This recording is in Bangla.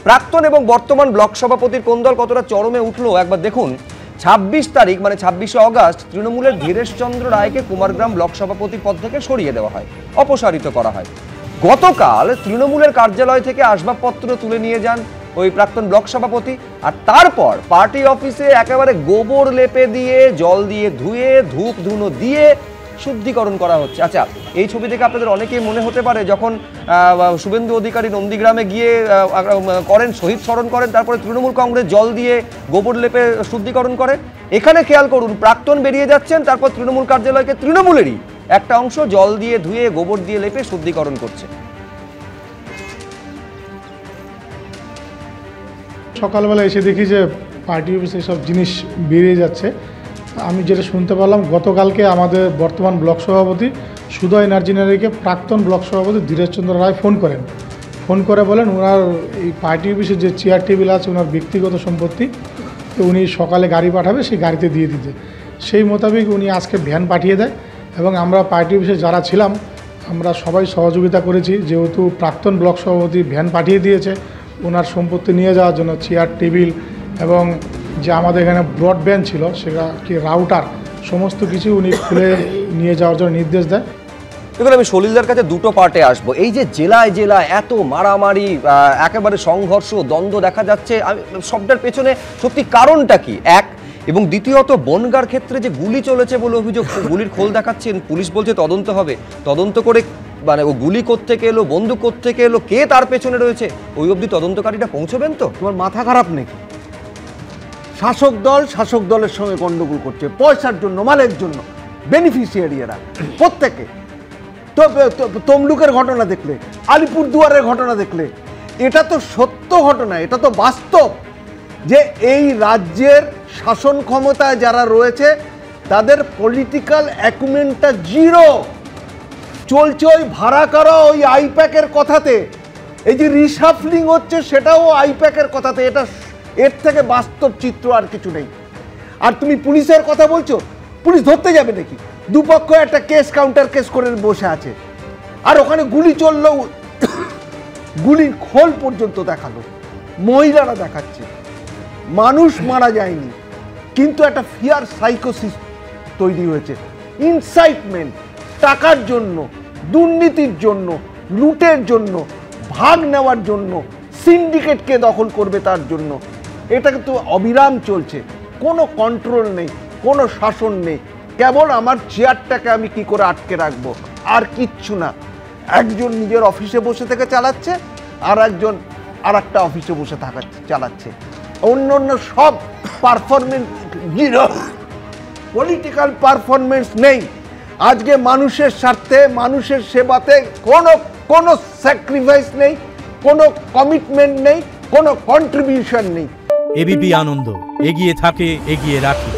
প্রাক্তন এবং বর্তমান ব্লক সভাপতির কোন্দল কতটা চরমে উঠলো একবার দেখুন। ২৬ তারিখ মানে ২৬শে অগাস্ট তৃণমূলের ধীরেশচন্দ্র রায়কে কুমারগ্রাম ব্লক সভাপতি পদ থেকে সরিয়ে দেওয়া হয়, অপসারিত করা হয়। গতকাল তৃণমূলের কার্যালয় থেকে আসবাবপত্র তুলে নিয়ে যান ওই প্রাক্তন ব্লক সভাপতি, আর তারপর পার্টি অফিসে একেবারে গোবর লেপে দিয়ে জল দিয়ে ধুয়ে ধূপ ধুনো দিয়ে শুদ্ধিকরণ করা হচ্ছে। আচ্ছা, এই ছবি থেকে আপনাদের অনেকেই মনে হতে পারে যখন শুভেন্দু অধিকারী নন্দীগ্রামে গিয়ে করেন, শহীদ স্মরণ করেন, তারপরে তৃণমূল কংগ্রেস জল দিয়ে গোবর লেপে শুদ্ধিকরণ করে। এখানে খেয়াল করুন, প্রাক্তন বেরিয়ে যাচ্ছেন, তারপর তৃণমূল কার্যালয়কে তৃণমূলেরই একটা অংশ জল দিয়ে ধুয়ে গোবর দিয়ে লেপে শুদ্ধিকরণ করছে। সকালবেলা এসে দেখি যে পার্টি অফিসে সব জিনিস বেরিয়ে যাচ্ছে। আমি যেটা শুনতে পারলাম, গতকালকে আমাদের বর্তমান ব্লক সভাপতি সুদয় নার্জিনারিকে প্রাক্তন ব্লক সভাপতি ধীরেশচন্দ্র রায় ফোন করে বলেন ওনার এই পার্টি অফিসে যে চেয়ার টেবিল আছে ওনার ব্যক্তিগত সম্পত্তি, তো উনি সকালে গাড়ি পাঠাবে, সেই গাড়িতে দিয়ে দিতে। সেই মোতাবেক উনি আজকে ভ্যান পাঠিয়ে দেয় এবং আমরা পার্টি অফিসে যারা ছিলাম আমরা সবাই সহযোগিতা করেছি। যেহেতু প্রাক্তন ব্লক সভাপতি ভ্যান পাঠিয়ে দিয়েছে ওনার সম্পত্তি নিয়ে যাওয়ার জন্য, চেয়ার টেবিল এবং যে আমাদের এখানে ব্রডব্যান্ড ছিল সেটা কি রাউটার, সমস্ত কিছু উনি খুলে নিয়ে যাওয়ার জন্য নির্দেশ দেয়। দেখুন, আমি সলিলদার কাছে দুটো পার্টে আসবো। এই যে জেলায় জেলায় এত মারামারি, একেবারে সংঘর্ষ, দ্বন্দ্ব দেখা যাচ্ছে, সবটার পেছনে সত্যি কারণটা কি? এক, এবং দ্বিতীয়ত বনগাঁর ক্ষেত্রে যে গুলি চলেছে বলে অভিযোগ, গুলির খোল দেখাচ্ছেন, পুলিশ বলছে তদন্ত হবে, তদন্ত করে মানে ও গুলি কোত্থেকে এলো, বন্দুক কোত্থেকে এলো, কে তার পেছনে রয়েছে, ওই অবধি তদন্তকারীরা পৌঁছবেন তো? তোমার মাথা খারাপ নাকি? শাসক দলের সঙ্গে গন্ডগোল করছে পয়সার জন্য, মালের জন্য, বেনিফিশিয়ারি এরা প্রত্যেকে। তো তমলুকের ঘটনা দেখলে, আলিপুরদুয়ারের ঘটনা দেখলে, এটা তো সত্য ঘটনা, এটা তো বাস্তব যে এই রাজ্যের শাসন ক্ষমতায় যারা রয়েছে তাদের পলিটিক্যাল অ্যাকুমেন্টটা জিরো। চলছে ওই ভাড়া করা ওই আইপ্যাকের কথাতে, এই যে রিসাফলিং হচ্ছে সেটাও আইপ্যাকের কথাতে। এটা এর থেকে বাস্তব চিত্র আর কিছু নেই। আর তুমি পুলিশের কথা বলছো, পুলিশ ধরতে যাবে নাকি? দুপক্ষ একটা কেস কাউন্টার কেস করে বসে আছে, আর ওখানে গুলি চললেও গুলির খোল পর্যন্ত দেখালো, মহিলারা দেখাচ্ছে। মানুষ মারা যায়নি, কিন্তু একটা ফিয়ার সাইকোসিস তৈরি হয়েছে। ইনসাইটমেন্ট, টাকার জন্য, দুর্নীতির জন্য, লুটের জন্য, ভাগ নেওয়ার জন্য, সিন্ডিকেটকে দখল করবে তার জন্য, এটা কিন্তু অবিরাম চলছে। কোনো কন্ট্রোল নেই, কোনো শাসন নেই। কেবল আমার চেয়ারটাকে আমি কি করে আটকে রাখবো, আর কিচ্ছু না। একজন নিজের অফিসে বসে থেকে চালাচ্ছে, আর একজন আর একটা অফিসে বসে চালাচ্ছে। অন্য অন্য সব পারফরমেন্স জিরো, পলিটিক্যাল পারফরমেন্স নেই। আজকে মানুষের স্বার্থে, মানুষের সেবাতে কোনো স্যাক্রিফাইস নেই, কোনো কমিটমেন্ট নেই, কোনো কন্ট্রিবিউশন নেই। এবিপি আনন্দ, এগিয়ে থাকে, এগিয়ে রাখে।